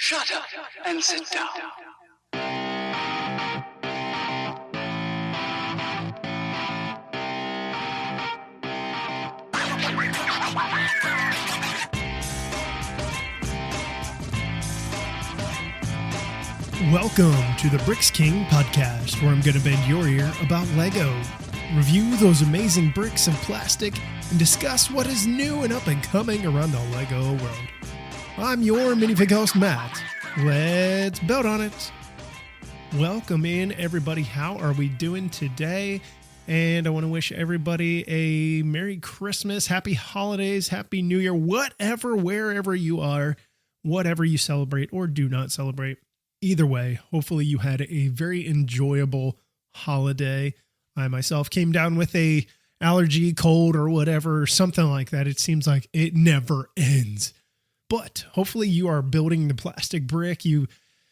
Shut up and sit down. Welcome to the Bricks King podcast, where I'm going to bend your ear about Lego, review those amazing bricks of plastic, and discuss what is new and up and coming around the Lego world. I'm your minifig host, Matt. Let's build on it. Welcome in, everybody. How are we doing today? And I want to wish everybody a Merry Christmas, Happy Holidays, Happy New Year, whatever, wherever you are, whatever you celebrate or do not celebrate. Either way, hopefully you had a very enjoyable holiday. I myself came down with a allergy, cold, or whatever, something like that. It seems like it never ends. But hopefully you are building the plastic brick.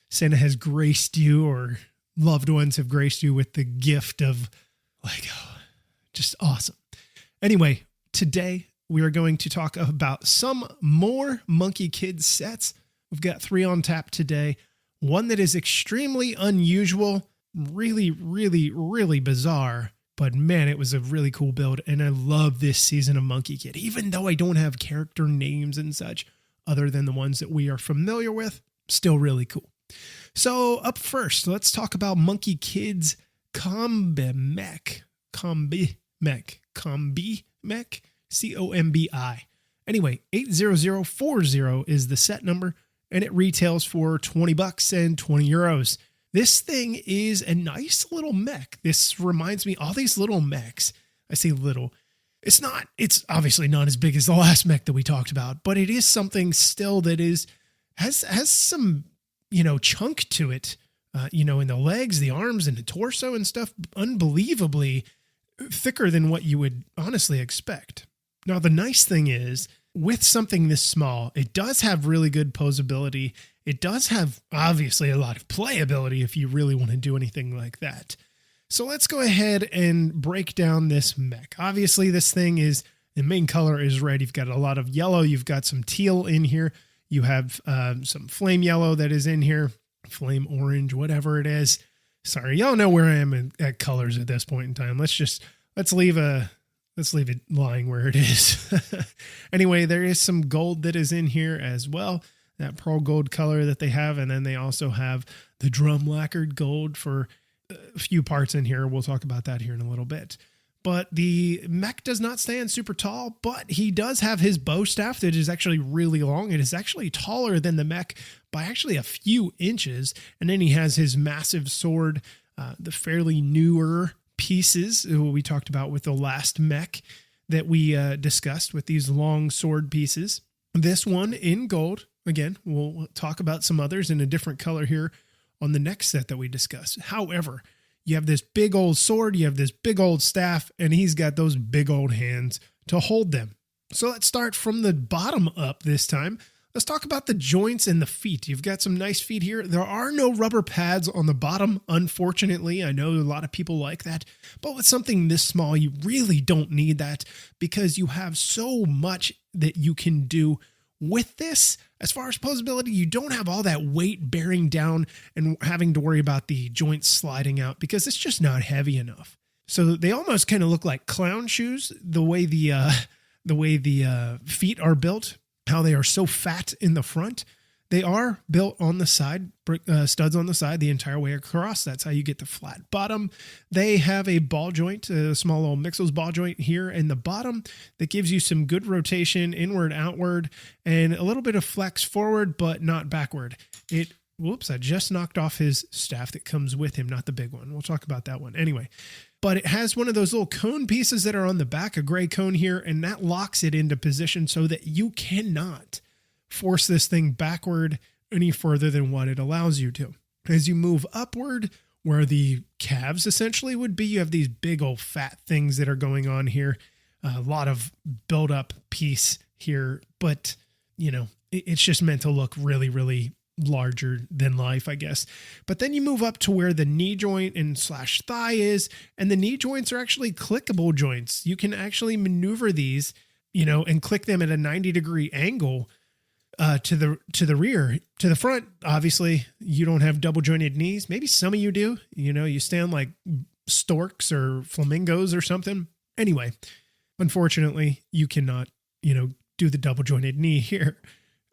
Santa has graced you, or loved ones have graced you with the gift of Lego. Just awesome. Anyway, today we are going to talk about some more Monkie Kid sets. We've got 3 on tap today. One that is extremely unusual, really bizarre, but man, it was a really cool build, and I love this season of Monkie Kid, even though I don't have character names and such, other than the ones that we are familiar with, still really cool. So up first, let's talk about Monkie Kid's Combi Mech, Combi, C-O-M-B-I. Anyway, 80040 is the set number, and it retails for $20 and 20 euros. This thing is a nice little mech. This reminds me, all these little mechs, I say little, it's obviously not as big as the last mech that we talked about, but it is something still that has some, chunk to it, in the legs, the arms, and the torso and stuff, unbelievably thicker than what you would honestly expect. Now, the nice thing is, with something this small, it does have really good posability. It does have, obviously, a lot of playability if you really want to do anything like that. So let's go ahead and break down this mech. Obviously, this thing the main color is red. You've got a lot of yellow. You've got some teal in here. You have some flame yellow that is in here. Flame orange, whatever it is. Sorry, y'all know where I am at colors at this point in time. Let's leave it lying where it is. Anyway, there is some gold that is in here as well. That pearl gold color that they have. And then they also have the drum lacquered gold for a few parts in here. We'll talk about that here in a little bit. But the mech does not stand super tall, but he does have his bow staff that is actually really long. It is actually taller than the mech by actually a few inches. And then he has his massive sword, the fairly newer pieces we talked about with the last mech that we discussed with these long sword pieces. This one in gold. Again, we'll talk about some others in a different color here on the next set that we discuss. However, you have this big old sword, you have this big old staff, and he's got those big old hands to hold them. So let's start from the bottom up this time. Let's talk about the joints and the feet. You've got some nice feet here. There are no rubber pads on the bottom, unfortunately. I know a lot of people like that, but with something this small, you really don't need that because you have so much that you can do with this. As far as posability, you don't have all that weight bearing down and having to worry about the joints sliding out because it's just not heavy enough. So they almost kind of look like clown shoes, the way the feet are built. How they are so fat in the front. They are built on the side, studs on the side the entire way across. That's how you get the flat bottom. They have a ball joint, a small little Mixels ball joint here in the bottom that gives you some good rotation inward, outward, and a little bit of flex forward, but not backward. I just knocked off his staff that comes with him, not the big one. We'll talk about that one anyway. But it has one of those little cone pieces that are on the back, a gray cone here, and that locks it into position so that you cannot force this thing backward any further than what it allows you to. As you move upward, where the calves essentially would be, you have these big old fat things that are going on here. A lot of build-up piece here, but, it's just meant to look really larger than life, I guess. But then you move up to where the knee joint and / thigh is, and the knee joints are actually clickable joints. You can actually maneuver these, and click them at a 90-degree angle to the rear. To the front, obviously, you don't have double jointed knees. Maybe some of you do. You stand like storks or flamingos or something. Anyway, unfortunately, you cannot, do the double jointed knee here.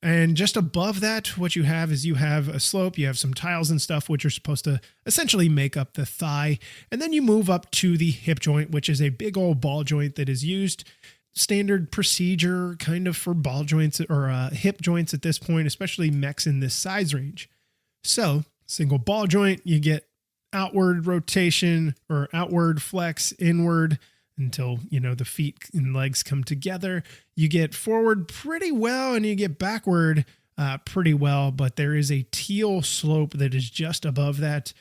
And just above that, what you have is you have a slope, you have some tiles and stuff, which are supposed to essentially make up the thigh. And then you move up to the hip joint, which is a big old ball joint that is used standard procedure kind of for ball joints or hip joints at this point, especially mechs in this size range. So single ball joint, you get outward rotation or outward flex, inward until, the feet and legs come together. You get forward pretty well and you get backward pretty well, but there is a teal slope that is just above that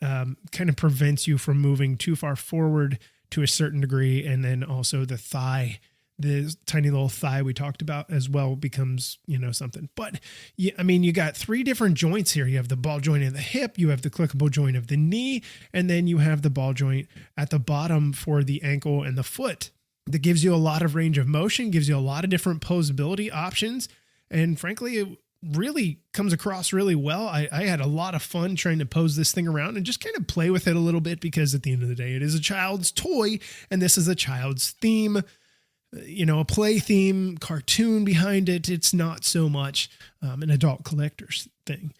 kind of prevents you from moving too far forward to a certain degree. And then also the thigh, the tiny little thigh we talked about as well becomes, something. But you got three different joints here. You have the ball joint of the hip, you have the clickable joint of the knee, and then you have the ball joint at the bottom for the ankle and the foot. That gives you a lot of range of motion, gives you a lot of different posability options. And frankly, it really comes across really well. I had a lot of fun trying to pose this thing around and just kind of play with it a little bit, because at the end of the day, it is a child's toy and this is a child's theme, a play theme, cartoon behind it. It's not so much an adult collector's thing.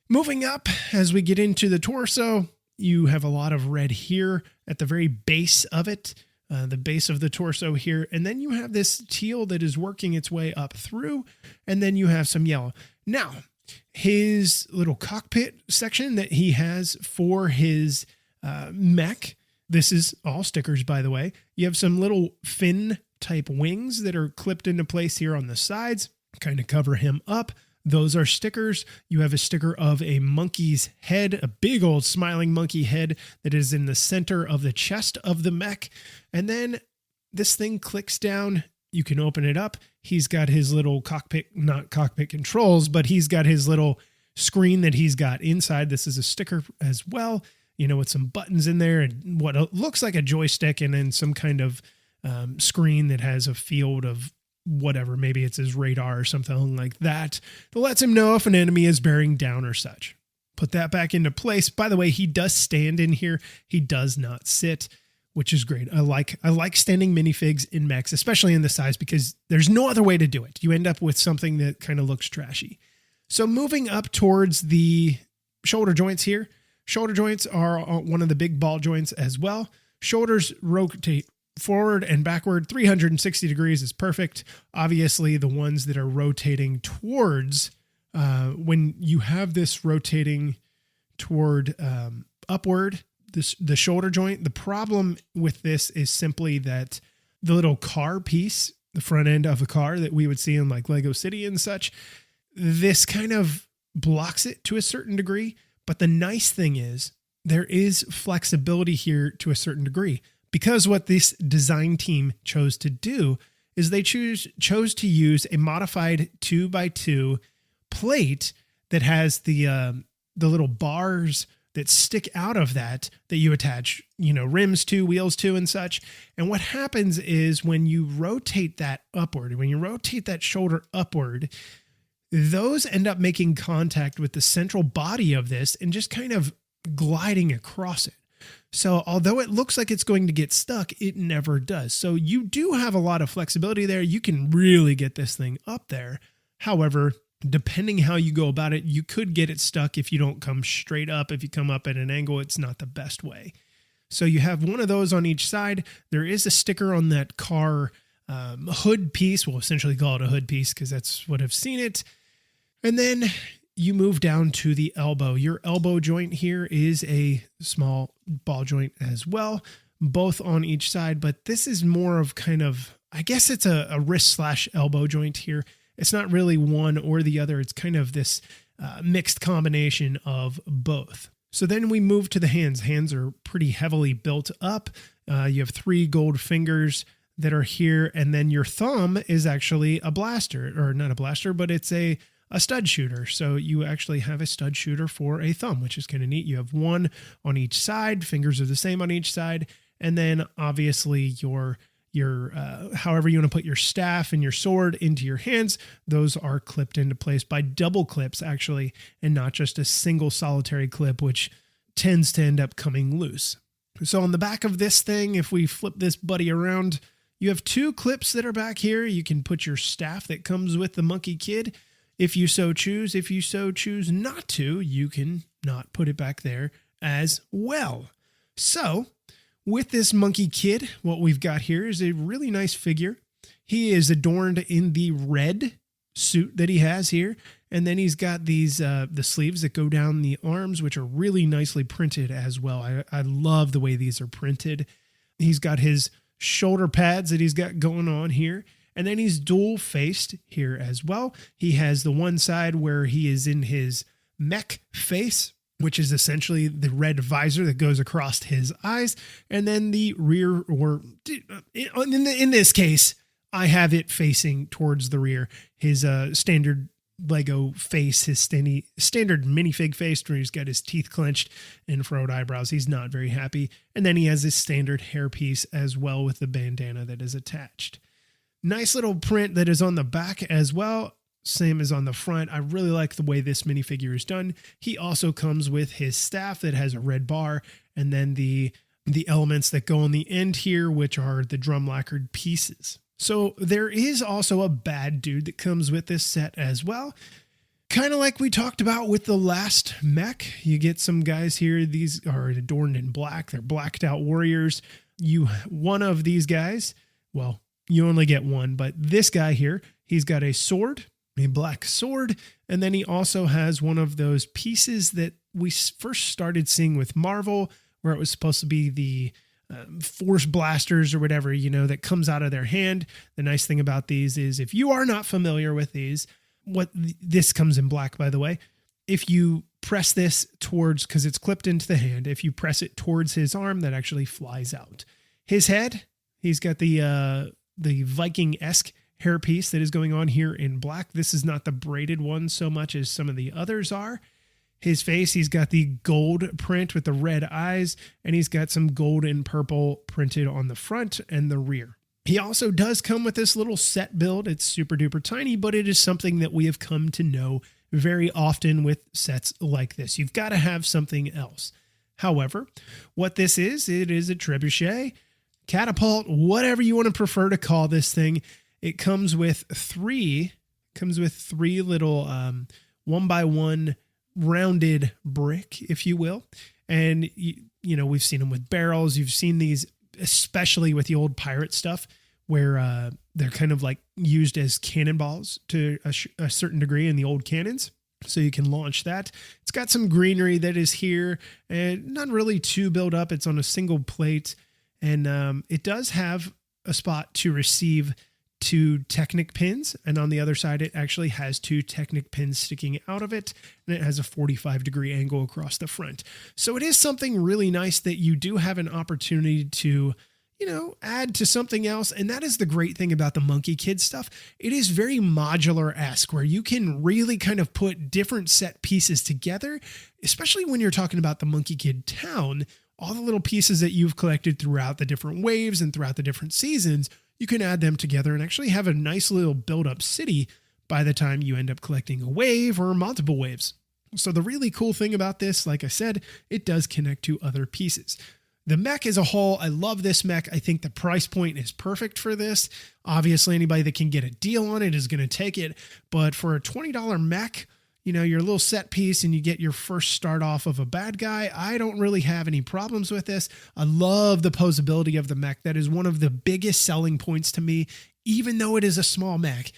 Moving up, as we get into the torso, you have a lot of red here at the very base of it. The base of the torso here. And then you have this teal that is working its way up through. And then you have some yellow. Now, his little cockpit section that he has for his mech, this is all stickers, by the way. You have some little fin type wings that are clipped into place here on the sides, kind of cover him up. Those are stickers. You have a sticker of a monkey's head, a big old smiling monkey head that is in the center of the chest of the mech. And then this thing clicks down. You can open it up. He's got his little not cockpit controls, but he's got his little screen that he's got inside. This is a sticker as well, with some buttons in there and what looks like a joystick, and then some kind of screen that has a field of whatever, maybe it's his radar or something like that lets him know if an enemy is bearing down or such. Put that back into place. By the way, he does stand in here. He does not sit, which is great. I like standing minifigs in mechs, especially in this size, because there's no other way to do it. You end up with something that kind of looks trashy. So moving up towards the shoulder joints here. Shoulder joints are one of the big ball joints as well. Shoulders rotate forward and backward 360 degrees is perfect. Obviously, the ones that are rotating towards, when you have this rotating toward upward, the shoulder joint, the problem with this is simply that the little car piece, the front end of a car that we would see in like Lego City and such, this kind of blocks it to a certain degree. But the nice thing is there is flexibility here to a certain degree. Because what this design team chose to do is they chose to use a modified 2x2 plate that has the little bars that stick out of that you attach, rims to, wheels to, and such. And what happens is when you rotate that upward, when you rotate that shoulder upward, those end up making contact with the central body of this and just kind of gliding across it. So although it looks like it's going to get stuck, it never does. So you do have a lot of flexibility there. You can really get this thing up there. However, depending how you go about it, you could get it stuck if you don't come straight up. If you come up at an angle, it's not the best way. So you have one of those on each side. There is a sticker on that car hood piece. We'll essentially call it a hood piece because that's what I've seen it. And then you move down to the elbow. Your elbow joint here is a small ball joint as well, both on each side, but this is more of kind of, I guess it's a wrist/elbow joint here. It's not really one or the other. It's kind of this mixed combination of both. So then we move to the hands. Hands are pretty heavily built up. You have 3 gold fingers that are here, and then your thumb is actually a blaster, or not a blaster, but it's a stud shooter. So you actually have a stud shooter for a thumb, which is kind of neat. You have 1 on each side. Fingers are the same on each side. And then obviously your your however you want to put your staff and your sword into your hands, those are clipped into place by double clips actually, and not just a single solitary clip, which tends to end up coming loose. So on the back of this thing, if we flip this buddy around, you have two clips that are back here. You can put your staff that comes with the Monkie Kid if you so choose. If you so choose not to, you can not put it back there as well. So with this Monkie Kid, what we've got here is a really nice figure. He is adorned in the red suit that he has here. And then he's got these the sleeves that go down the arms, which are really nicely printed as well. I love the way these are printed. He's got his shoulder pads that he's got going on here. And then he's dual faced here as well. He has the one side where he is in his mech face, which is essentially the red visor that goes across his eyes. And then the rear, or in this case, I have it facing towards the rear. His standard Lego face, his standard minifig face where he's got his teeth clenched and furrowed eyebrows. He's not very happy. And then he has his standard hairpiece as well with the bandana that is attached. Nice little print that is on the back as well. Same as on the front. I really like the way this minifigure is done. He also comes with his staff that has a red bar, and then the elements that go on the end here, which are the drum lacquered pieces. So there is also a bad dude that comes with this set as well. Kind of like we talked about with the last mech. You get some guys here. These are adorned in black. They're blacked out warriors. One of these guys, well, you only get one, but this guy here, he's got a sword, a black sword, and then he also has one of those pieces that we first started seeing with Marvel, where it was supposed to be the force blasters or whatever, that comes out of their hand. The nice thing about these is if you are not familiar with these, this comes in black, by the way. If you press this towards, because it's clipped into the hand, if you press it towards his arm, that actually flies out. His head, he's got the Viking-esque hairpiece that is going on here in black. This is not the braided one so much as some of the others are. His face, he's got the gold print with the red eyes, and he's got some gold and purple printed on the front and the rear. He also does come with this little set build. It's super duper tiny, but it is something that we have come to know very often with sets like this. You've got to have something else. However, what this is, it is a trebuchet, catapult, whatever you want to prefer to call this thing. It comes with three little 1x1 rounded brick, if you will. And, we've seen them with barrels. You've seen these, especially with the old pirate stuff, where they're kind of like used as cannonballs to a certain degree in the old cannons. So you can launch that. It's got some greenery that is here and not really too built up. It's on a single plate. And it does have a spot to receive 2 Technic pins, and on the other side it actually has 2 Technic pins sticking out of it, and it has a 45-degree angle across the front. So it is something really nice that you do have an opportunity to, add to something else. And that is the great thing about the Monkie Kid stuff. It is very modular-esque, where you can really kind of put different set pieces together, especially when you're talking about the Monkie Kid town. All the little pieces that you've collected throughout the different waves and throughout the different seasons, you can add them together and actually have a nice little build-up city by the time you end up collecting a wave or multiple waves. So the really cool thing about this, like I said, it does connect to other pieces. The mech as a whole, I love this mech. I think the price point is perfect for this. Obviously, anybody that can get a deal on it is going to take it. But for a $20 mech, your little set piece, and you get your first start off of a bad guy, I don't really have any problems with this. I love the posability of the mech. That is one of the biggest selling points to me. Even though it is a small mech,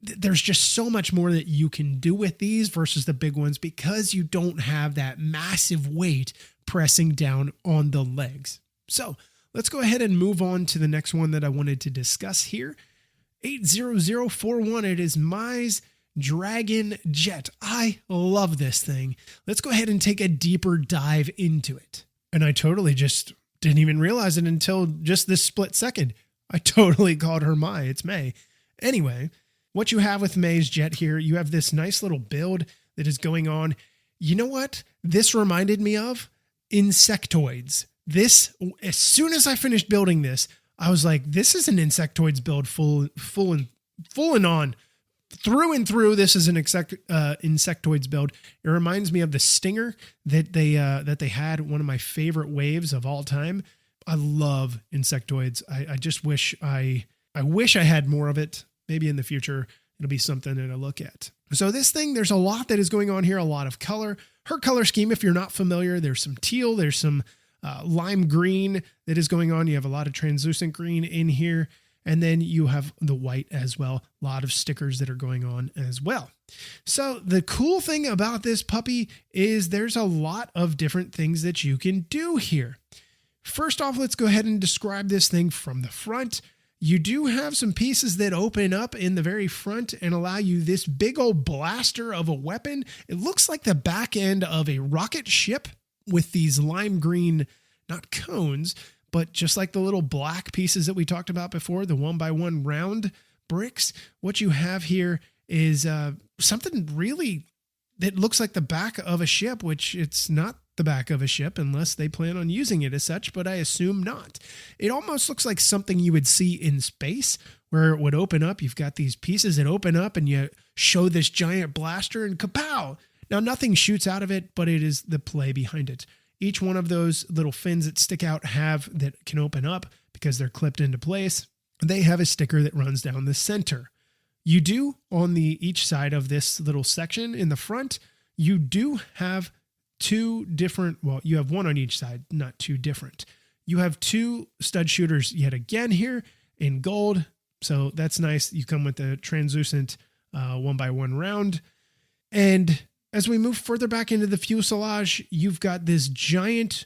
there's just so much more that you can do with these versus the big ones, because you don't have that massive weight pressing down on the legs. So let's go ahead and move on to the next one that I wanted to discuss here. 80041, it is Mize Dragon Jet. I love this thing. Let's go ahead and take a deeper dive into it. And I totally just didn't even realize it until just this split second. I totally called her Mai. It's May. Anyway, what you have with May's Jet here, you have this nice little build that is going on. You know what this reminded me of? Insectoids. This, as soon as I finished building this, I was like, this is an Insectoids build full and on. Through and through, this is an Insectoids build. It reminds me of the Stinger that they had, one of my favorite waves of all time. I love Insectoids. I just wish I had more of it. Maybe in the future, it'll be something that I look at. So this thing, there's a lot that is going on here, a lot of color. Her color scheme, if you're not familiar, there's some teal, there's some lime green that is going on. You have a lot of translucent green in here. And then you have the white as well. A lot of stickers that are going on as well. So the cool thing about this puppy is there's a lot of different things that you can do here. First off, let's go ahead and describe this thing from the front. You do have some pieces that open up in the very front and allow you this big old blaster of a weapon. It looks like the back end of a rocket ship with these lime green, not cones, but just like the little black pieces that we talked about before, the 1x1 round bricks, what you have here is something really that looks like the back of a ship, which it's not the back of a ship unless they plan on using it as such, but I assume not. It almost looks like something you would see in space where it would open up. You've got these pieces that open up and you show this giant blaster and kapow. Now nothing shoots out of it, but it is the play behind it. Each one of those little fins that stick out that can open up because they're clipped into place. They have a sticker that runs down the center. You do on each side of this little section in the front, you do have two different, well, you have one on each side, not two different. You have two stud shooters yet again here in gold. So that's nice. You come with the translucent 1x1 round. And as we move further back into the fuselage, you've got this giant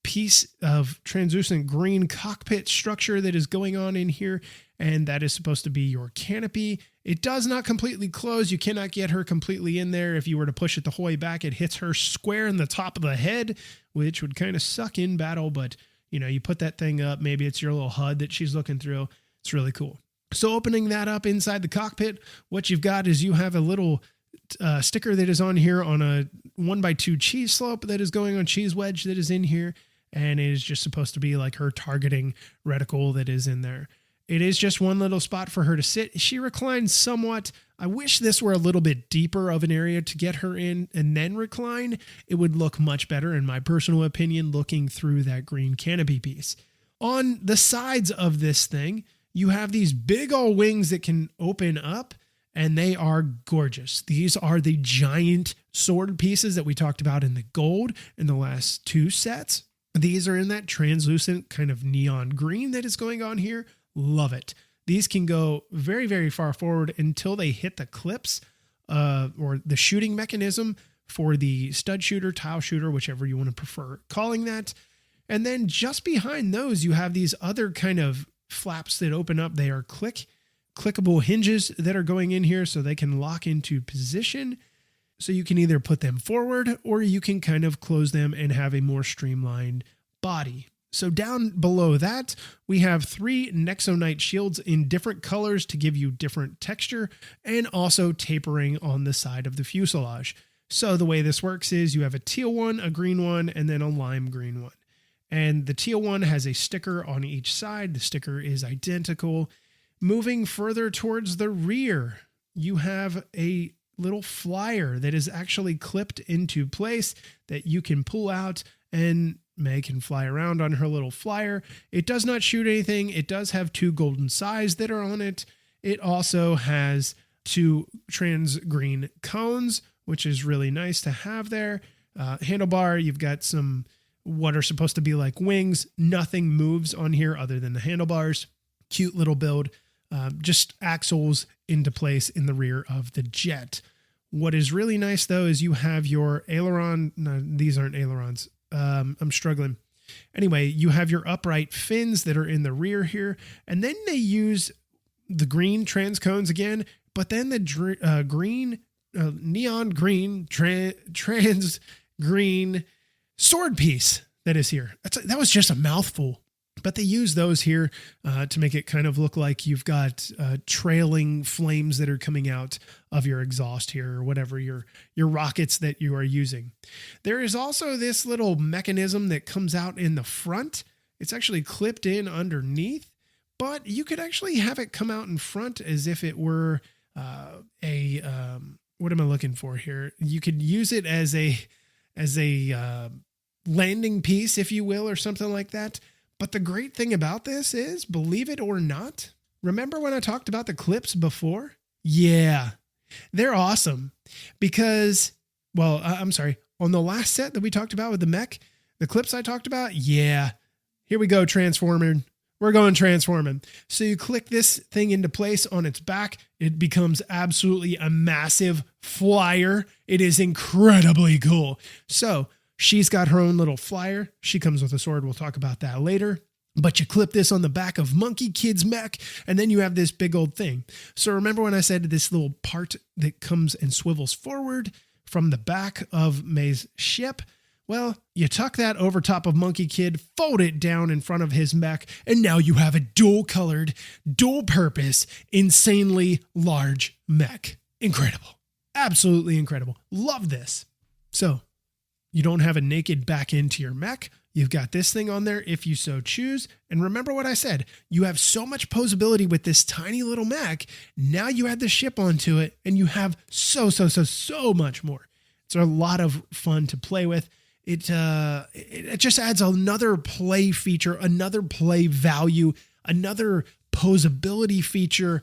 piece of translucent green cockpit structure that is going on in here, and that is supposed to be your canopy. It does not completely close. You cannot get her completely in there. If you were to push it the whole way back, it hits her square in the top of the head, which would kind of suck in battle, but you put that thing up, maybe it's your little HUD that she's looking through. It's really cool. So opening that up inside the cockpit, what you've got is you have a little sticker that is on here on a 1x2 cheese slope that is going on cheese wedge that is in here. And it is just supposed to be like her targeting reticle that is in there. It is just one little spot for her to sit. She reclines somewhat. I wish this were a little bit deeper of an area to get her in and then recline. It would look much better, in my personal opinion, looking through that green canopy piece. On the sides of this thing, you have these big old wings that can open up, and they are gorgeous. These are the giant sword pieces that we talked about in the gold in the last two sets. These are in that translucent kind of neon green that is going on here. Love it. These can go very, very far forward until they hit the clips or the shooting mechanism for the stud shooter, tile shooter, whichever you want to prefer calling that. And then just behind those, you have these other kind of flaps that open up. They are clickable hinges that are going in here so they can lock into position. So you can either put them forward or you can kind of close them and have a more streamlined body. So down below that, we have 3 Nexonite shields in different colors to give you different texture and also tapering on the side of the fuselage. So the way this works is you have a teal one, a green one, and then a lime green one. And the teal one has a sticker on each side. The sticker is identical. Moving further towards the rear, you have a little flyer that is actually clipped into place that you can pull out, and May can fly around on her little flyer. It does not shoot anything. It does have 2 golden sides that are on it. It also has 2 trans green cones, which is really nice to have there. Handlebar, you've got some what are supposed to be like wings. Nothing moves on here other than the handlebars. Cute little build. Just axles into place in the rear of the jet. What is really nice though is you have your aileron. No, these aren't ailerons. I'm struggling. Anyway, you have your upright fins that are in the rear here, and then they use the green trans cones again, but then the green, neon green, trans green sword piece that is here. That was just a mouthful. But they use those here to make it kind of look like you've got trailing flames that are coming out of your exhaust here, or whatever your rockets that you are using. There is also this little mechanism that comes out in the front. It's actually clipped in underneath. but you could actually have it come out in front as if it were what am I looking for here? You could use it as a landing piece, if you will, or something like that. But the great thing about this is, believe it or not, remember when I talked about the clips before? Yeah, they're awesome because, well, I'm sorry. On the last set that we talked about with the mech, the clips I talked about, yeah, here we go, transforming. We're going transforming. So you click this thing into place on its back. It becomes absolutely a massive flyer. It is incredibly cool. So she's got her own little flyer. She comes with a sword. We'll talk about that later. But you clip this on the back of Monkie Kid's mech, and then you have this big old thing. So remember when I said this little part that comes and swivels forward from the back of May's ship? Well, you tuck that over top of Monkie Kid, fold it down in front of his mech, and now you have a dual-colored, dual-purpose, insanely large mech. Incredible. Absolutely incredible. Love this. So, you don't have a naked back end to your mech. You've got this thing on there if you so choose. And remember what I said, you have so much posability with this tiny little mech. Now you add the ship onto it, and you have so much more. It's a lot of fun to play with. It just adds another play feature, another play value, another posability feature.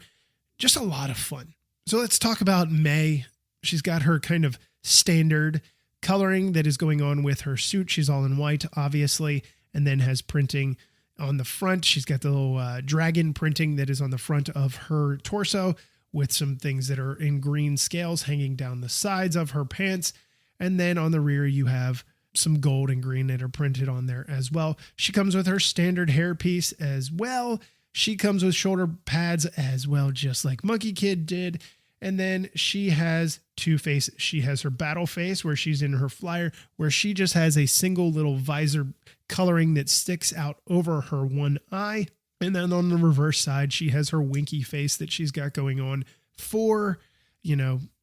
Just a lot of fun. So let's talk about May. She's got her kind of standard coloring that is going on with her suit. She's all in white, obviously, and then has printing on the front. She's got the little dragon printing that is on the front of her torso with some things that are in green scales hanging down the sides of her pants. And then on the rear, you have some gold and green that are printed on there as well. She comes with her standard hairpiece as well. She comes with shoulder pads as well, just like Monkie Kid did. And then she has two faces. She has her battle face where she's in her flyer, where she just has a single little visor coloring that sticks out over her one eye. And then on the reverse side, she has her winky face that she's got going on for,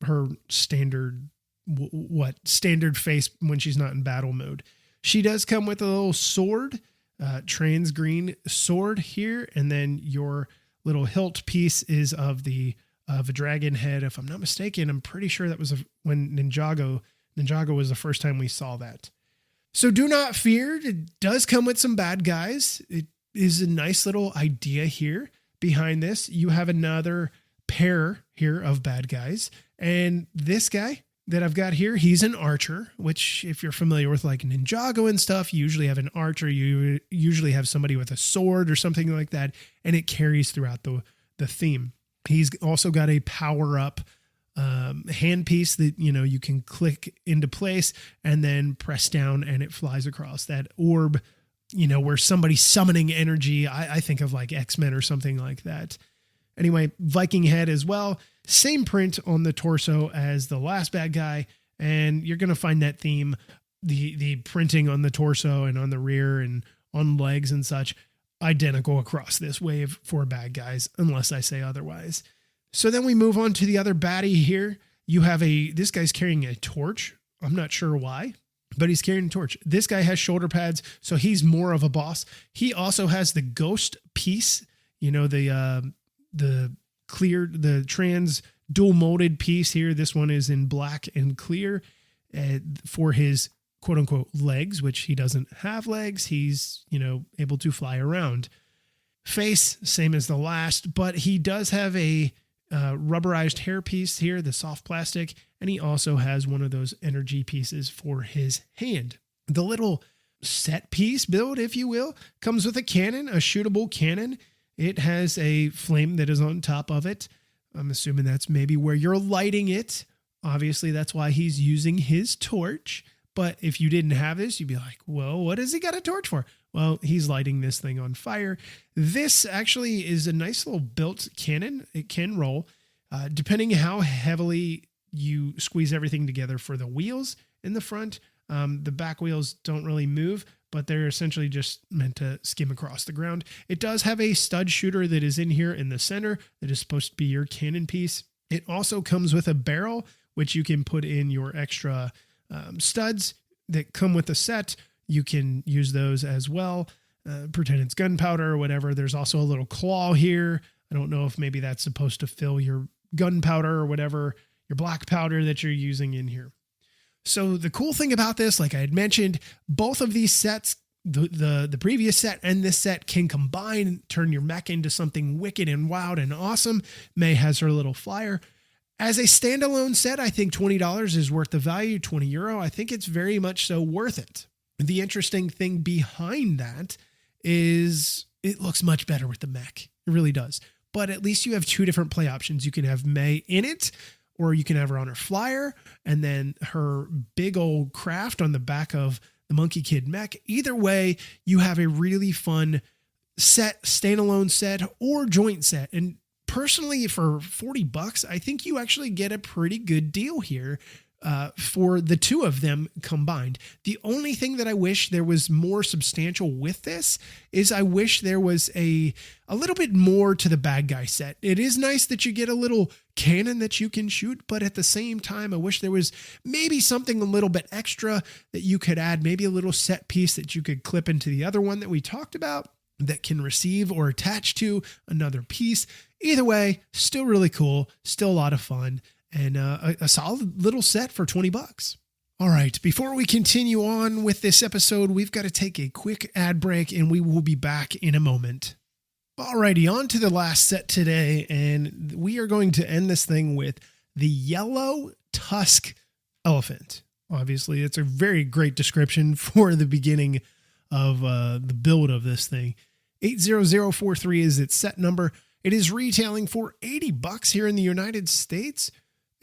her standard standard face when she's not in battle mode. She does come with a little sword, trans green sword here, and then your little hilt piece is of a dragon head. If I'm not mistaken, I'm pretty sure that was when Ninjago was the first time we saw that. So do not fear. It does come with some bad guys. It is a nice little idea here behind this. You have another pair here of bad guys, and this guy that I've got here, he's an archer, which if you're familiar with like Ninjago and stuff, you usually have an archer. You usually have somebody with a sword or something like that, and it carries throughout the theme. He's also got a power-up handpiece that, you can click into place and then press down and it flies across. That orb, where somebody's summoning energy. I think of like X-Men or something like that. Anyway, Viking head as well. Same print on the torso as the last bad guy. And you're going to find that theme, the printing on the torso and on the rear and on legs and such, identical across this wave for bad guys, unless I say otherwise. So then we move on to the other baddie here. You have this guy's carrying a torch. I'm not sure why, but he's carrying a torch. This guy has shoulder pads, so he's more of a boss. He also has the ghost piece, the trans dual molded piece here. This one is in black and clear for his quote unquote legs, which he doesn't have legs. He's, able to fly around. Face, same as the last, but he does have a rubberized hair piece here, the soft plastic, and he also has one of those energy pieces for his hand. The little set piece build, if you will, comes with a cannon, a shootable cannon. It has a flame that is on top of it. I'm assuming that's maybe where you're lighting it. Obviously, that's why he's using his torch. But if you didn't have this, you'd be like, well, what has he got a torch for? Well, he's lighting this thing on fire. This actually is a nice little built cannon. It can roll, depending how heavily you squeeze everything together for the wheels in the front. The back wheels don't really move, but they're essentially just meant to skim across the ground. It does have a stud shooter that is in here in the center that is supposed to be your cannon piece. It also comes with a barrel, which you can put in your extra studs that come with the set. You can use those as well. pretend it's gunpowder or whatever. There's also a little claw here. I don't know if maybe that's supposed to fill your gunpowder or whatever, your black powder that you're using in here. So the cool thing about this, like I had mentioned, both of these sets, the previous set and this set, can combine and turn your mech into something wicked and wild and awesome. May has her little flyer. As a standalone set, I think $20 is worth the value, €20. I think it's very much so worth it. The interesting thing behind that is it looks much better with the mech. It really does. But at least you have two different play options. You can have May in it, or you can have her on her flyer and then her big old craft on the back of the Monkie Kid mech. Either way, you have a really fun set, standalone set or joint set. And personally, for $40, I think you actually get a pretty good deal here for the two of them combined. The only thing that I wish there was more substantial with this is I wish there was a little bit more to the bad guy set. It is nice that you get a little cannon that you can shoot, but at the same time, I wish there was maybe something a little bit extra that you could add, maybe a little set piece that you could clip into the other one that we talked about that can receive or attach to another piece. Either way, still really cool, still a lot of fun, and a solid little set for $20. All right, before we continue on with this episode, we've got to take a quick ad break, and we will be back in a moment. Alrighty, on to the last set today, and we are going to end this thing with the yellow tusk elephant. Obviously, it's a very great description for the beginning of the build of this thing. 80043 is its set number. It is retailing for $80 here in the United States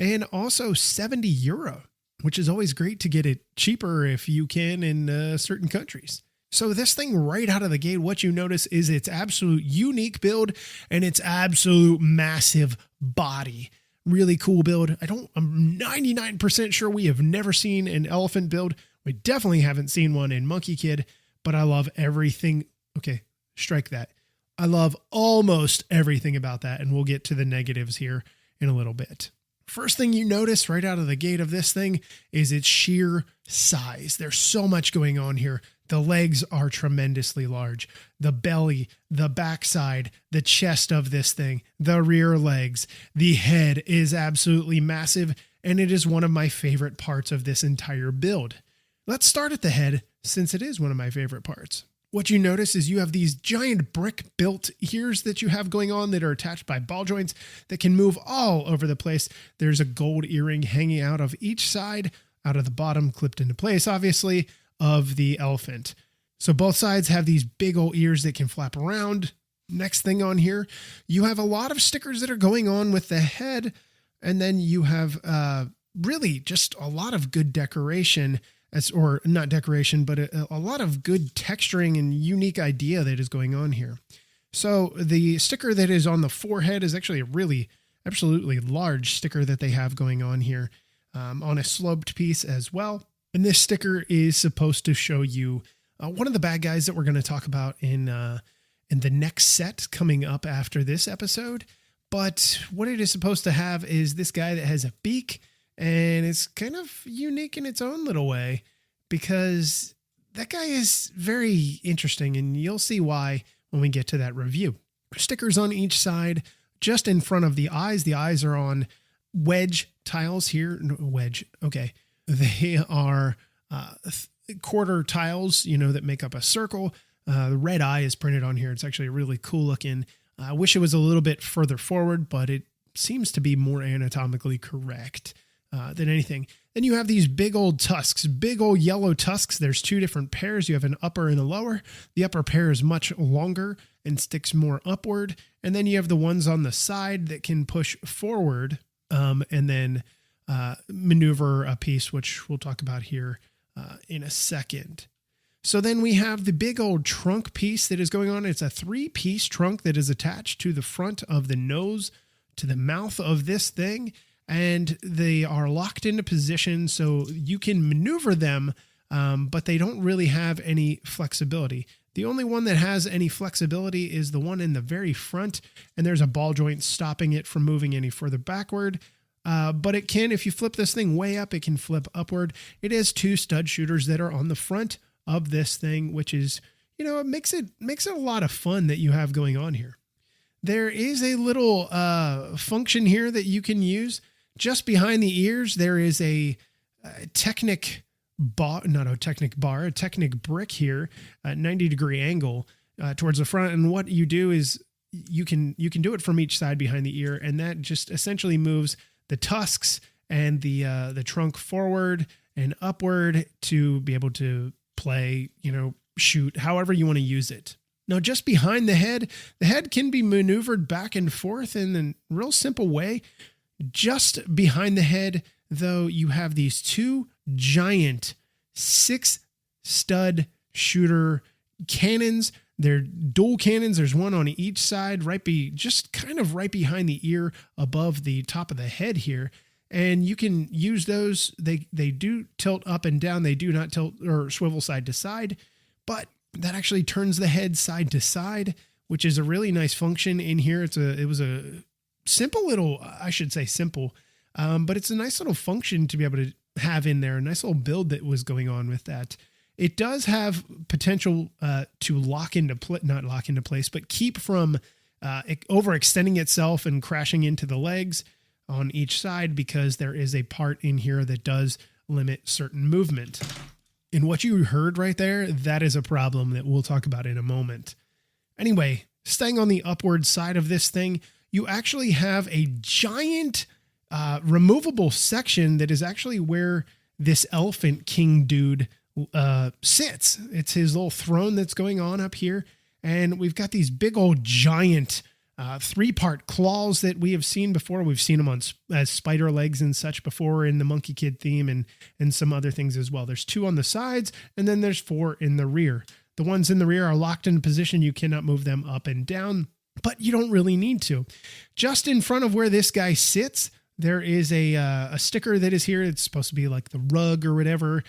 and also €70, which is always great to get it cheaper if you can in certain countries. So this thing right out of the gate, what you notice is its absolute unique build and its absolute massive body. Really cool build. I'm 99% sure we have never seen an elephant build. We definitely haven't seen one in Monkie Kid, but I love everything. Okay, strike that. I love almost everything about that, and we'll get to the negatives here in a little bit. First thing you notice right out of the gate of this thing is its sheer size. There's so much going on here. The legs are tremendously large. The belly, the backside, the chest of this thing, the rear legs, the head is absolutely massive, and it is one of my favorite parts of this entire build. Let's start at the head, since it is one of my favorite parts. What you notice is you have these giant brick-built ears that you have going on that are attached by ball joints that can move all over the place. There's a gold earring hanging out of each side, out of the bottom, clipped into place, obviously, of the elephant. So both sides have these big old ears that can flap around. Next thing on here, you have a lot of stickers that are going on with the head, and then you have really just a lot of good decoration, or not decoration, but a lot of good texturing and unique idea that is going on here. So the sticker that is on the forehead is actually a really absolutely large sticker that they have going on here on a sloped piece as well. And this sticker is supposed to show you one of the bad guys that we're going to talk about in the next set coming up after this episode. But what it is supposed to have is this guy that has a beak, and it's kind of unique in its own little way because that guy is very interesting, and you'll see why when we get to that review. Stickers on each side, just in front of the eyes. The eyes are on wedge tiles here. No, wedge. Okay. They are quarter tiles, that make up a circle. The red eye is printed on here. It's actually really cool looking. I wish it was a little bit further forward, but it seems to be more anatomically correct than anything. Then you have these big old tusks, big old yellow tusks. There's two different pairs. You have an upper and a lower. The upper pair is much longer and sticks more upward. And then you have the ones on the side that can push forward and then maneuver a piece, which we'll talk about here in a second. So then we have the big old trunk piece that is going on. It's a 3-piece trunk that is attached to the front of the nose to the mouth of this thing. And they are locked into position so you can maneuver them, but they don't really have any flexibility. The only one that has any flexibility is the one in the very front, and there's a ball joint stopping it from moving any further backward. But it can, if you flip this thing way up, it can flip upward. It has 2 stud shooters that are on the front of this thing, which is, it makes it a lot of fun that you have going on here. There is a little function here that you can use just behind the ears. There is a Technic bar, not a Technic bar, a Technic brick here at 90-degree angle towards the front. And what you do is you can do it from each side behind the ear, and that just essentially moves the tusks and the trunk forward and upward to be able to play, shoot, however you want to use it. Now, just behind the head can be maneuvered back and forth in a real simple way. Just behind the head, though, you have these two giant 6-stud shooter cannons. They're dual cannons. There's one on each side, just kind of right behind the ear above the top of the head here. And you can use those. They do tilt up and down. They do not tilt or swivel side to side, but that actually turns the head side to side, which is a really nice function in here. It was a simple little, I should say simple, but it's a nice little function to be able to have in there. A nice little build that was going on with that. It does have potential to not lock into place, but keep from overextending itself and crashing into the legs on each side, because there is a part in here that does limit certain movement. And what you heard right there, that is a problem that we'll talk about in a moment. Anyway, staying on the upward side of this thing, you actually have a giant removable section that is actually where this Elephant King dude sits. It's his little throne that's going on up here. And we've got these big old giant 3-part claws that we have seen before. We've seen them as spider legs and such before in the Monkie Kid theme and some other things as well. There's 2 on the sides, and then there's 4 in the rear. The ones in the rear are locked in position. You cannot move them up and down, but you don't really need to. Just in front of where this guy sits, there is a sticker that is here. It's supposed to be like the rug or whatever,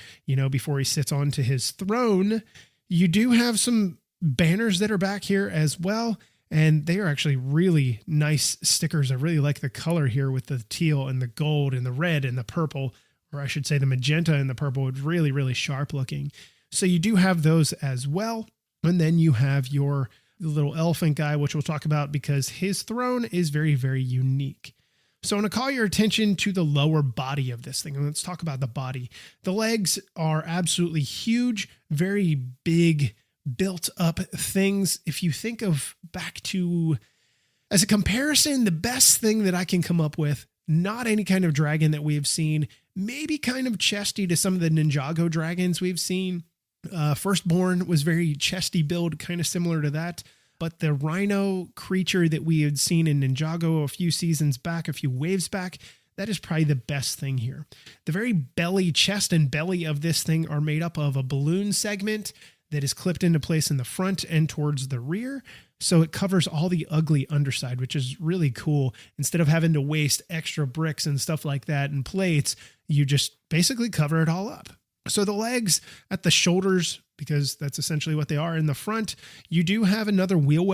before he sits onto his throne. You do have some banners that are back here as well. And they are actually really nice stickers. I really like the color here with the teal and the gold and the red and the purple, or I should say the magenta and the purple. It's really, really sharp looking. So you do have those as well. And then you have your little elephant guy, which we'll talk about because his throne is very, very unique. So I want to call your attention to the lower body of this thing. And let's talk about the body. The legs are absolutely huge, very big, built up things. If you think of back to, as a comparison, the best thing that I can come up with, not any kind of dragon that we have seen, maybe kind of chesty to some of the Ninjago dragons we've seen. Firstborn was very chesty build, kind of similar to that. But the rhino creature that we had seen in Ninjago a few seasons back, a few waves back, that is probably the best thing here. The very chest and belly of this thing are made up of a balloon segment that is clipped into place in the front and towards the rear. So it covers all the ugly underside, which is really cool. Instead of having to waste extra bricks and stuff like that and plates, you just basically cover it all up. So the legs at the shoulders, because that's essentially what they are in the front, you do have another wheel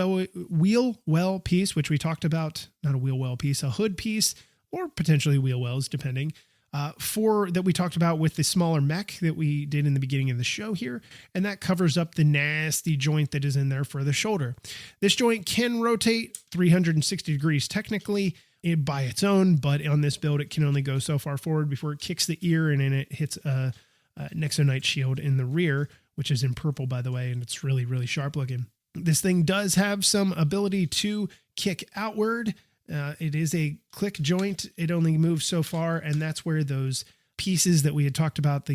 well piece, which we talked about, not a wheel well piece, a hood piece, or potentially wheel wells, depending. That we talked about with the smaller mech that we did in the beginning of the show here, and that covers up the nasty joint that is in there for the shoulder. This joint can rotate 360 degrees technically by its own, but on this build it can only go so far forward before it kicks the ear and then it hits a Nexonite shield in the rear, which is in purple, by the way, and it's really, really sharp looking. This thing does have some ability to kick outward. It is a click joint. It only moves so far, and that's where those pieces that we had talked about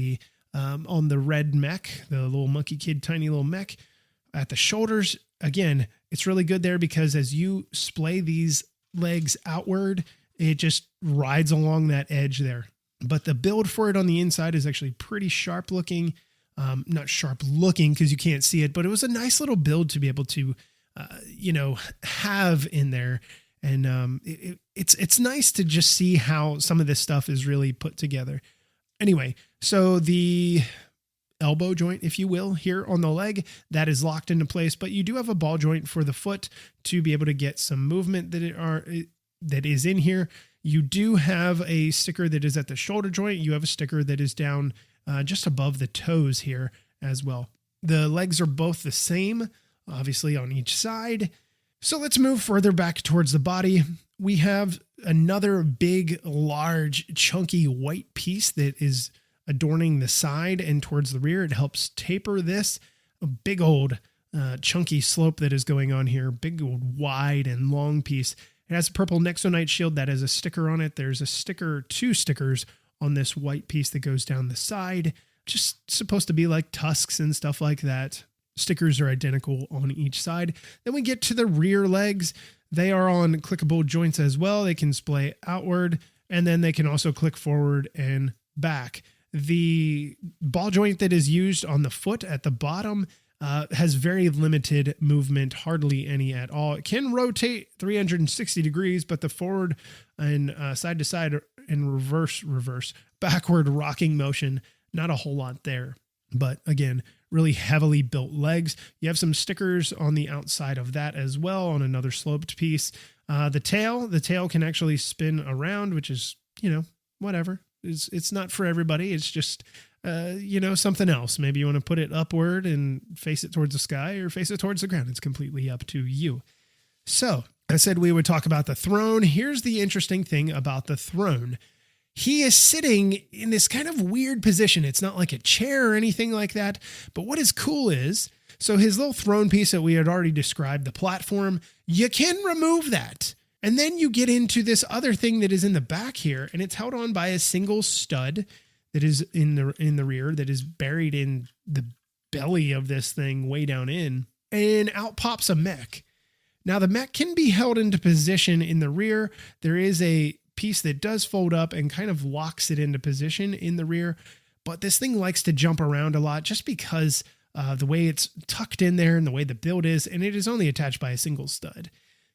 on the red mech, the little Monkie Kid tiny little mech at the shoulders. Again, it's really good there because as you splay these legs outward, it just rides along that edge there. But the build for it on the inside is actually pretty sharp looking. Not sharp looking because you can't see it, but it was a nice little build to be able to, have in there. And it's nice to just see how some of this stuff is really put together. Anyway, so the elbow joint, if you will, here on the leg, that is locked into place, but you do have a ball joint for the foot to be able to get some movement that is in here. You do have a sticker that is at the shoulder joint. You have a sticker that is down just above the toes here as well. The legs are both the same, obviously on each side. So let's move further back towards the body. We have another big, large, chunky white piece that is adorning the side and towards the rear. It helps taper this. A big old chunky slope that is going on here. Big old wide and long piece. It has a purple Nexonite shield that has a sticker on it. There's a sticker, 2 stickers on this white piece that goes down the side. Just supposed to be like tusks and stuff like that. Stickers are identical on each side. Then we get to the rear legs. They are on clickable joints as well. They can splay outward, and then they can also click forward and back. The ball joint that is used on the foot at the bottom has very limited movement, hardly any at all. It can rotate 360 degrees, but the forward and side to side and reverse, backward rocking motion, not a whole lot there. But again, really heavily built legs. You have some stickers on the outside of that as well on another sloped piece. The tail can actually spin around, which is, whatever. It's not for everybody. It's just, something else. Maybe you want to put it upward and face it towards the sky or face it towards the ground. It's completely up to you. So I said we would talk about the throne. Here's the interesting thing about the throne. He is sitting in this kind of weird position. It's not like a chair or anything like that. But what is cool is, so his little throne piece that we had already described, the platform, you can remove that. And then you get into this other thing that is in the back here, and it's held on by a single stud that is in the rear, that is buried in the belly of this thing way down in, and out pops a mech. Now the mech can be held into position in the rear. There is a piece that does fold up and kind of locks it into position in the rear, but this thing likes to jump around a lot just because the way it's tucked in there and the way the build is, and it is only attached by a single stud.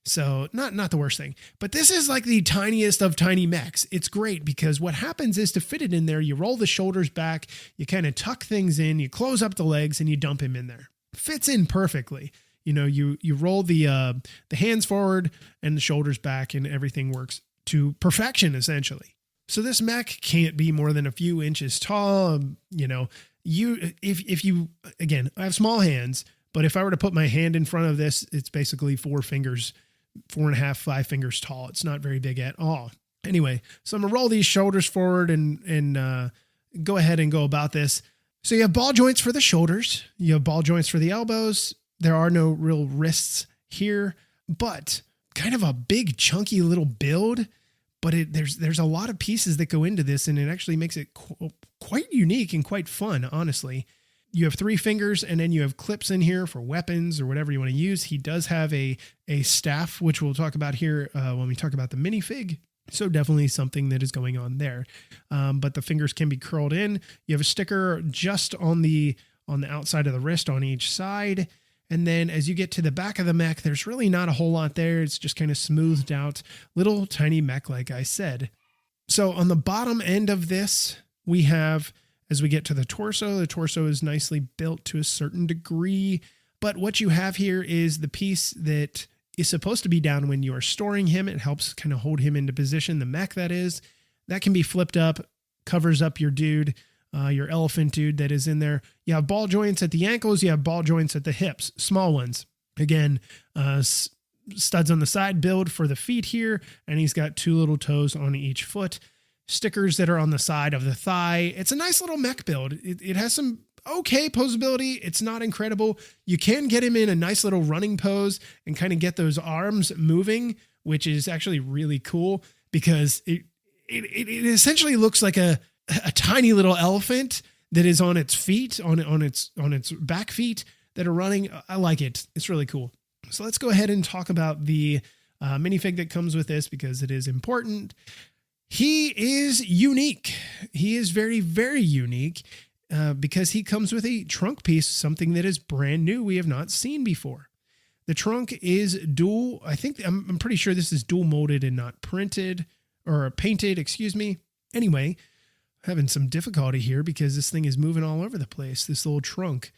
So not the worst thing, but this is like the tiniest of tiny mechs. It's great because what happens is, to fit it in there, you roll the shoulders back, you kind of tuck things in, you close up the legs, and you dump him in there. Fits in perfectly. You roll the hands forward and the shoulders back, and everything works to perfection, essentially. So this mech can't be more than a few inches tall. If you, again, I have small hands, but if I were to put my hand in front of this, it's basically 4 fingers, 4.5, 5 fingers tall. It's not very big at all. Anyway, so I'm gonna roll these shoulders forward and go ahead and go about this. So you have ball joints for the shoulders. You have ball joints for the elbows. There are no real wrists here, but kind of a big chunky little build. But there's a lot of pieces that go into this, and it actually makes it quite unique and quite fun, honestly. You have 3 fingers, and then you have clips in here for weapons or whatever you want to use. He does have a staff, which we'll talk about here when we talk about the minifig. So definitely something that is going on there. But the fingers can be curled in. You have a sticker just on the outside of the wrist on each side. And then as you get to the back of the mech, there's really not a whole lot there. It's just kind of smoothed out, little tiny mech, like I said. So on the bottom end of this, we have, as we get to the torso is nicely built to a certain degree. But what you have here is the piece that is supposed to be down when you are storing him. It helps kind of hold him into position, the mech that is. That can be flipped up, covers up your dude, your elephant dude that is in there. You have ball joints at the ankles. You have ball joints at the hips, small ones. Again, studs on the side build for the feet here, and he's got 2 little toes on each foot. Stickers that are on the side of the thigh. It's a nice little mech build. It has some okay posability. It's not incredible. You can get him in a nice little running pose and kind of get those arms moving, which is actually really cool because it essentially looks like a tiny little elephant that is on its feet, on its back feet that are running. I like it. It's really cool. So let's go ahead and talk about the minifig that comes with this because it is important. He is unique. He is very, very unique because he comes with a trunk piece, something that is brand new we have not seen before. The trunk is dual. I'm pretty sure this is dual molded and not printed or painted, excuse me. Anyway, having some difficulty here because this thing is moving all over the place, this little trunk.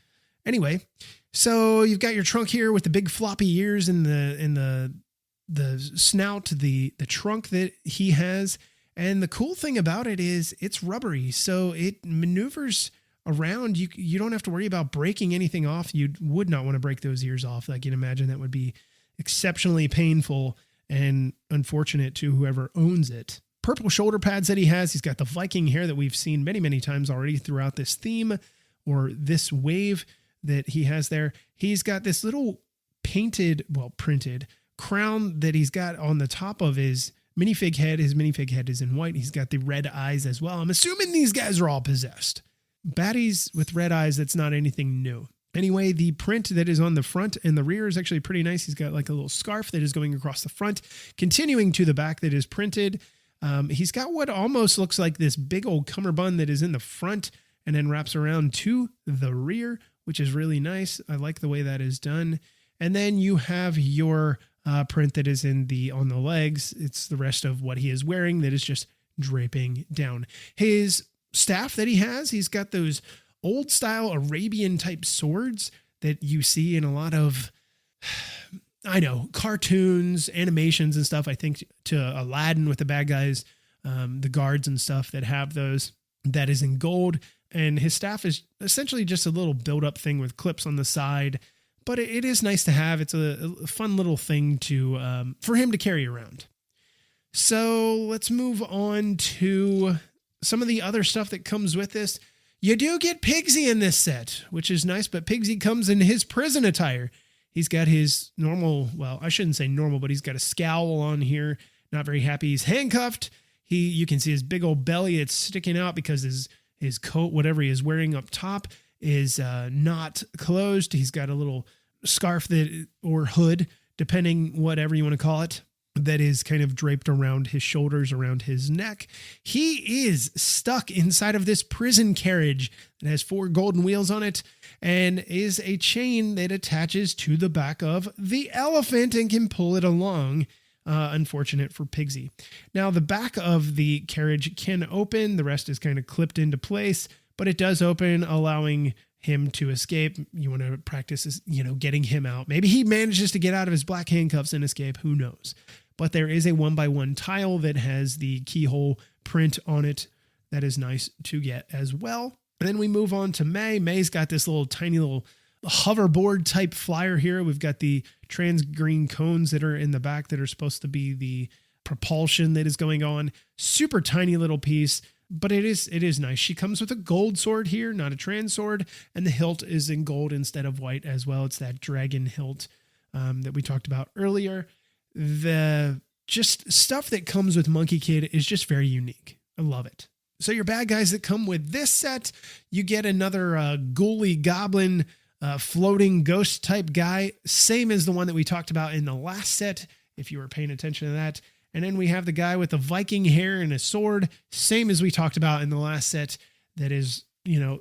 Anyway, so you've got your trunk here with the big floppy ears and the snout, the trunk that he has. And the cool thing about it is it's rubbery, so it maneuvers around, you don't have to worry about breaking anything off. You would not want to break those ears off. I can imagine that would be exceptionally painful and unfortunate to whoever owns it. Purple shoulder pads that he has. He's got the Viking hair that we've seen many, many times already throughout this theme or this wave that he has there. He's got this little printed crown that he's got on the top of his minifig head. His minifig head is in white. He's got the red eyes as well. I'm assuming these guys are all possessed. Baddies with red eyes, that's not anything new. Anyway, the print that is on the front and the rear is actually pretty nice. He's got like a little scarf that is going across the front, continuing to the back that is printed. He's got what almost looks like this big old cummerbund that is in the front and then wraps around to the rear, which is really nice. I like the way that is done. And then you have your print that is on the legs. It's the rest of what he is wearing that is just draping down. His staff that he has, he's got those old style Arabian type swords that you see in a lot of, cartoons, animations and stuff. I think to Aladdin with the bad guys, the guards and stuff that have those, that is in gold. And his staff is essentially just a little build up thing with clips on the side, but it is nice to have. It's a fun little thing for him to carry around. So let's move on to some of the other stuff that comes with this. You do get Pigsy in this set, which is nice, but Pigsy comes in his prison attire. He's got his normal, well, I shouldn't say normal, but he's got a scowl on here. Not very happy. He's handcuffed. You can see his big old belly. It's sticking out because his coat, whatever he is wearing up top, is not closed. He's got a little scarf or hood, depending whatever you want to call it, that is kind of draped around his shoulders, around his neck. He is stuck inside of this prison carriage that has 4 golden wheels on it and is a chain that attaches to the back of the elephant and can pull it along. Unfortunate for Pigsy. Now, the back of the carriage can open. The rest is kind of clipped into place, but it does open, allowing him to escape. You want to practice, getting him out. Maybe he manages to get out of his black handcuffs and escape. Who knows? But there is a 1x1 tile that has the keyhole print on it. That is nice to get as well. And then we move on to May. May's got this little tiny little hoverboard type flyer here. We've got the trans green cones that are in the back that are supposed to be the propulsion that is going on. Super tiny little piece, but it is nice. She comes with a gold sword here, not a trans sword, and the hilt is in gold instead of white as well. It's that dragon hilt that we talked about earlier. The just stuff that comes with Monkie Kid is just very unique. I love it. So your bad guys that come with this set, you get another ghouly goblin floating ghost type guy, same as the one that we talked about in the last set, if you were paying attention to that. And then we have the guy with the Viking hair and a sword, same as we talked about in the last set, that is,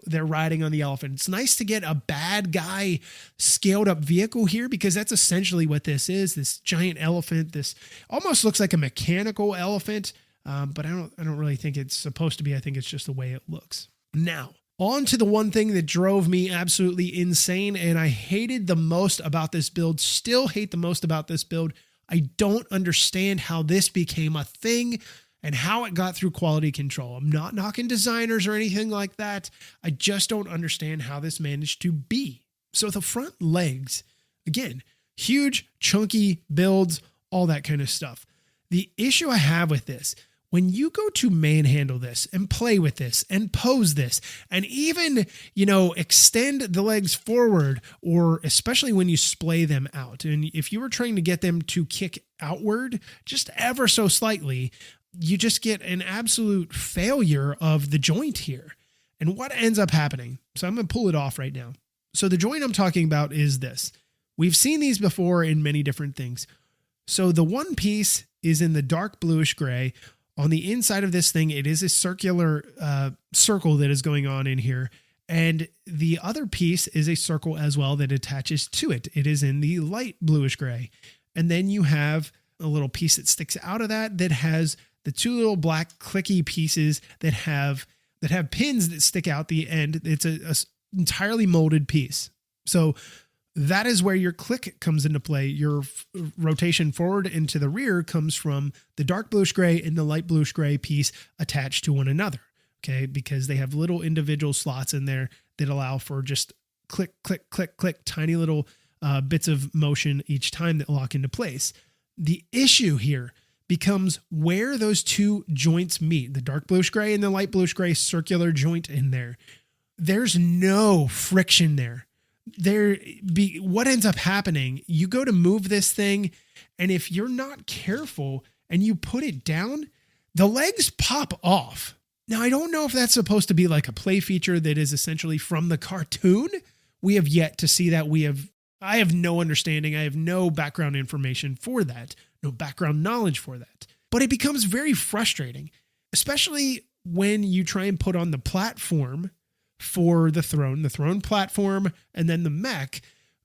they're riding on the elephant. It's nice to get a bad guy scaled up vehicle here, because that's essentially what this is. This giant elephant, this almost looks like a mechanical elephant, but I don't really think it's supposed to be. I think it's just the way it looks. Now, on to the one thing that drove me absolutely insane, and I hated the most about this build, still hate the most about this build. I don't understand how this became a thing and how it got through quality control. I'm not knocking designers or anything like that. I just don't understand how this managed to be. So the front legs, again, huge, chunky builds, all that kind of stuff. The issue I have with this, when you go to manhandle this and play with this and pose this and even, extend the legs forward, or especially when you splay them out, and if you were trying to get them to kick outward just ever so slightly, you just get an absolute failure of the joint here. And what ends up happening? So I'm going to pull it off right now. So the joint I'm talking about is this. We've seen these before in many different things. So the one piece is in the dark bluish gray. On the inside of this thing, it is a circular circle that is going on in here. And the other piece is a circle as well that attaches to it. It is in the light bluish gray. And then you have a little piece that sticks out of that has the 2 little black clicky pieces that have pins that stick out the end. It's a entirely molded piece. So that is where your click comes into play. Your rotation forward and to the rear comes from the dark bluish gray and the light bluish gray piece attached to one another. Okay. Because they have little individual slots in there that allow for just click, click, click, click, tiny little bits of motion each time that lock into place. The issue here becomes where those two joints meet, the dark bluish gray and the light bluish gray circular joint in there. There's no friction there. What ends up happening, you go to move this thing, and if you're not careful and you put it down, the legs pop off. Now, I don't know if that's supposed to be like a play feature that is essentially from the cartoon. We have yet to see that. I have no understanding. I have no background information for that, no background knowledge for that. But it becomes very frustrating, especially when you try and put on the platform for the throne platform, and then the mech.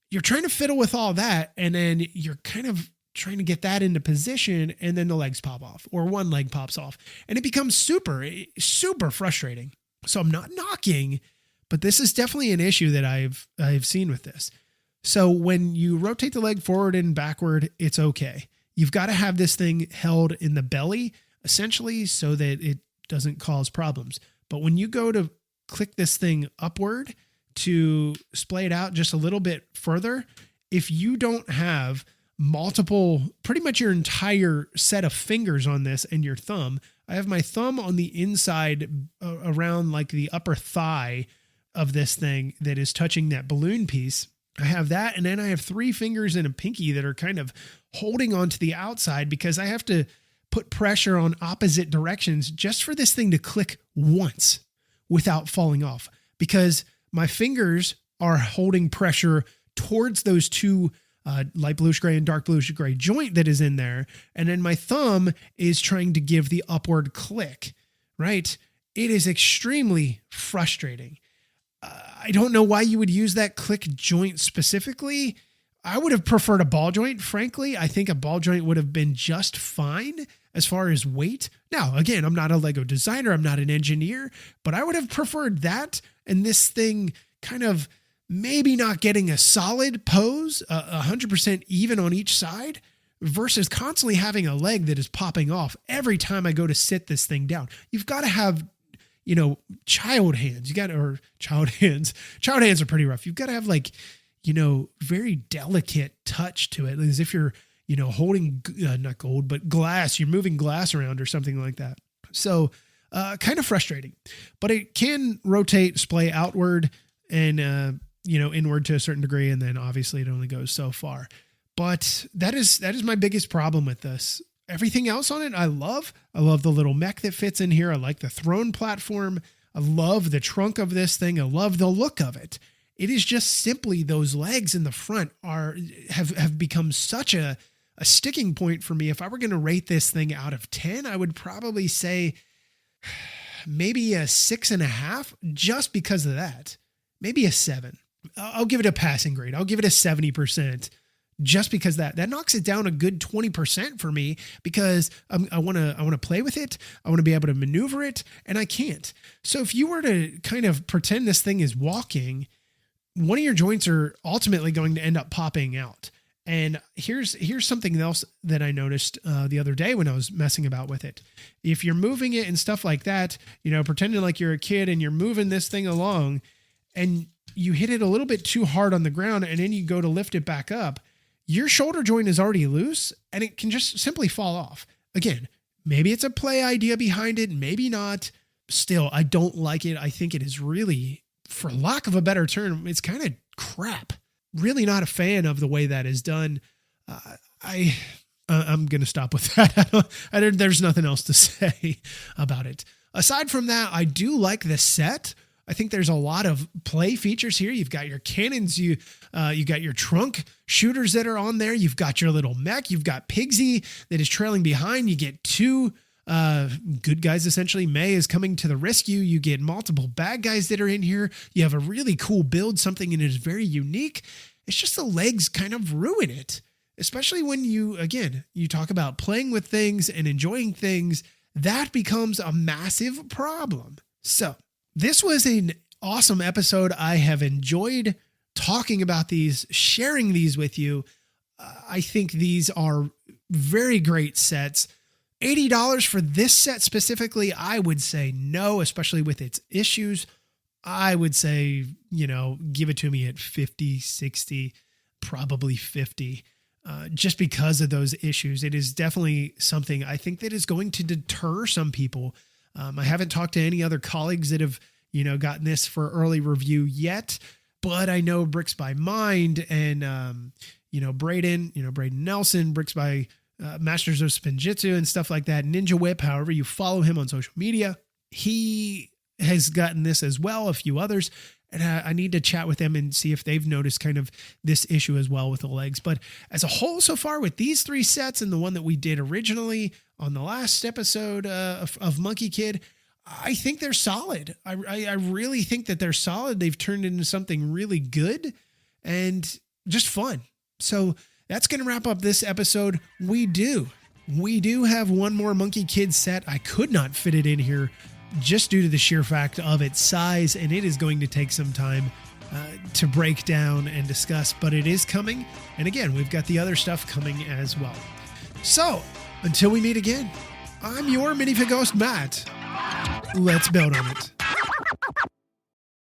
You're trying to fiddle with all that, and then you're kind of trying to get that into position, and then the legs pop off, or one leg pops off, and it becomes super, super frustrating. So I'm not knocking, but this is definitely an issue that I've seen with this. So when you rotate the leg forward and backward, it's okay. You've got to have this thing held in the belly, essentially, so that it doesn't cause problems. But when you go to click this thing upward to splay it out just a little bit further, if you don't have multiple, pretty much your entire set of fingers on this and your thumb, I have my thumb on the inside around like the upper thigh of this thing that is touching that balloon piece. I have that, and then I have 3 fingers and a pinky that are kind of holding onto the outside because I have to put pressure on opposite directions just for this thing to click once without falling off, because my fingers are holding pressure towards those two light bluish gray and dark bluish gray joint that is in there. And then my thumb is trying to give the upward click, right? It is extremely frustrating. I don't know why you would use that click joint specifically. I would have preferred a ball joint, frankly. I think a ball joint would have been just fine as far as weight. Now, again, I'm not a Lego designer. I'm not an engineer, but I would have preferred that and this thing kind of maybe not getting a solid pose, 100% even on each side, versus constantly having a leg that is popping off every time I go to sit this thing down. You've got to have, child hands. Child hands are pretty rough. You've got to have very delicate touch to it, as if you're, holding not gold, but glass. You're moving glass around or something like that. So kind of frustrating, but it can rotate, splay outward and, inward to a certain degree. And then obviously it only goes so far, but that is my biggest problem with this. Everything else on it, I love the little mech that fits in here. I like the throne platform. I love the trunk of this thing. I love the look of it. It is just simply those legs in the front have become such a sticking point for me. If I were going to rate this thing out of 10, I would probably say maybe a 6.5, just because of that. Maybe a 7. I'll give it a passing grade. I'll give it a 70%. Just because that knocks it down a good 20% for me, because I want to play with it. I want to be able to maneuver it, and I can't. So if you were to kind of pretend this thing is walking, one of your joints are ultimately going to end up popping out. And here's something else that I noticed the other day when I was messing about with it. If you're moving it and stuff like that, pretending like you're a kid and you're moving this thing along, and you hit it a little bit too hard on the ground, and then you go to lift it back up, your shoulder joint is already loose and it can just simply fall off. Again, maybe it's a play idea behind it, maybe not. Still, I don't like it. I think it is really, for lack of a better term, it's kind of crap. Really not a fan of the way that is done. I'm going to stop with that. There's nothing else to say about it. Aside from that, I do like the set. I think there's a lot of play features here. You've got your cannons, you got your trunk shooters that are on there. You've got your little mech. You've got Pigsy that is trailing behind. You get 2 good guys, essentially. May is coming to the rescue. You get multiple bad guys that are in here. You have a really cool build, something that is very unique. It's just the legs kind of ruin it, especially when you talk about playing with things and enjoying things. That becomes a massive problem. So this was an awesome episode. I have enjoyed talking about these, sharing these with you. I think these are very great sets. $80 for this set specifically, I would say no, especially with its issues. I would say, give it to me at 50, 60, probably 50. Just because of those issues. It is definitely something I think that is going to deter some people. I haven't talked to any other colleagues that have, gotten this for early review yet, but I know Bricks by Mind and, Braden Nelson, Bricks by Masters of Spinjitzu and stuff like that. Ninja Whip, however you follow him on social media, he has gotten this as well, a few others. And I need to chat with them and see if they've noticed kind of this issue as well with the legs. But as a whole, so far with these 3 sets and the one that we did originally on the last episode of Monkie Kid, I think they're solid. I really think that they're solid. They've turned into something really good and just fun. So that's going to wrap up this episode. We do have one more Monkie Kid set. I could not fit it in here just due to the sheer fact of its size, and it is going to take some time to break down and discuss, but it is coming. And again, we've got the other stuff coming as well. So until we meet again, I'm your minifig host, Matt. Let's build on it.